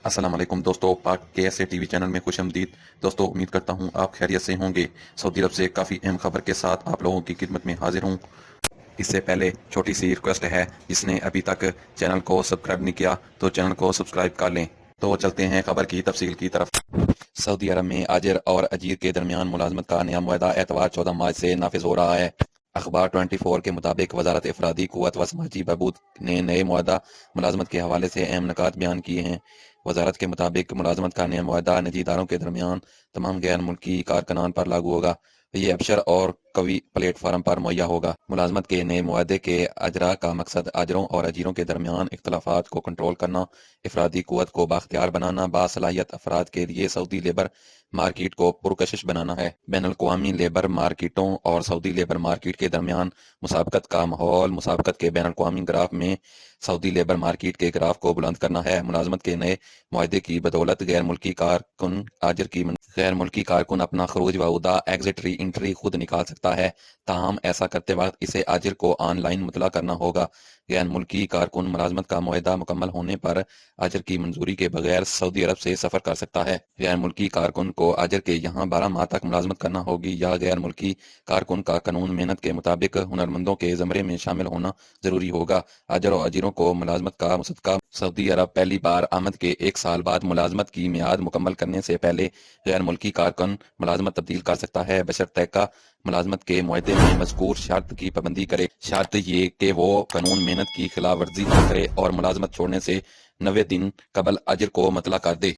السلام علیکم دوستو، پاک کے S A T V channel میں خوش آمدید۔ دوستو امید کرتا ہوں آپ خیریت سے ہوں گے۔ سعودی عرب سے کافی اہم خبر کے ساتھ آپ لوگوں کی خدمت میں حاضر ہوں۔ اس سے پہلے چھوٹی سی ریکویسٹ ہے، جس نے ابھی تک چینل کو سبسکرائب نہیں کیا تو چینل کو سبسکرائب کر لیں۔ تو چلتے ہیں خبر کی تفصیل کی طرف۔ سعودی عرب میں آجر اور اجیر کے درمیان ملازمت کا نیا معاہدہ اتوار 14 مارچ سے نافذ ہو رہا ہے۔ اخبار 24 کے مطابق وزارت افرادی قوت و سماجی بہبود نے نئے معاہدہ ملازمت کے حوالے سے اہم نکات بیان کیے ہیں۔ وزارت کے مطابق ملازمت کا نیا معاہدہ نجی اداروں کے درمیان تمام غیر ملکی کارکنان پر لاگو ہوگا۔ یہ ابشر اور قوی پلیٹ فارم پر مہیا ہوگا۔ ملازمت کے نئے معاہدے کے اجرا کا مقصد اجروں اور اجیروں کے درمیان اختلافات کو کنٹرول کرنا، افرادی قوت کو بااختیار بنانا، باصلاحیت افراد کے لیے سعودی لیبر مارکیٹ کو پرکشش بنانا ہے۔ بین الاقوامی لیبر مارکیٹوں اور سعودی لیبر مارکیٹ کے درمیان مسابقت کا ماحول مسابقت کے بین الاقوامی گراف میں سعودی لیبر مارکیٹ کے گراف کو بلند کرنا ہے۔ ملازمت کے نئے معاہدے کی بدولت غیر ملکی کارکن اپنا خروج و عودہ ایگزٹ ری انٹری خود نکال سکتا ہے، تاہم ایسا کرتے وقت اسے آجر کو آن لائن مطلع کرنا ہوگا۔ غیر ملکی کارکن ملازمت کا معاہدہ مکمل ہونے پر آجر کی منظوری کے بغیر سعودی عرب سے سفر کر سکتا ہے۔ غیر ملکی کارکن کو آجر کے یہاں 12 ماہ تک ملازمت کرنا ہوگی، یا غیر ملکی کارکن کا قانون محنت کے مطابق ہنرمندوں کے زمرے میں شامل ہونا ضروری ہوگا۔ آجر و اجیروں کو ملازمت کا مصدقہ سعودی عرب پہلی بار آمد کے 1 سال بعد ملازمت کی میعاد مکمل کرنے سے پہلے غیر ملکی کارکن ملازمت تبدیل کر سکتا ہے، بشرطیکہ ملازمت کے معاہدے میں مذکور شرط کی پابندی کرے۔ شرط یہ کہ وہ قانون محنت کی خلاف ورزی نہ کرے اور ملازمت چھوڑنے سے 90 دن قبل اجر کو مطلع کر دے۔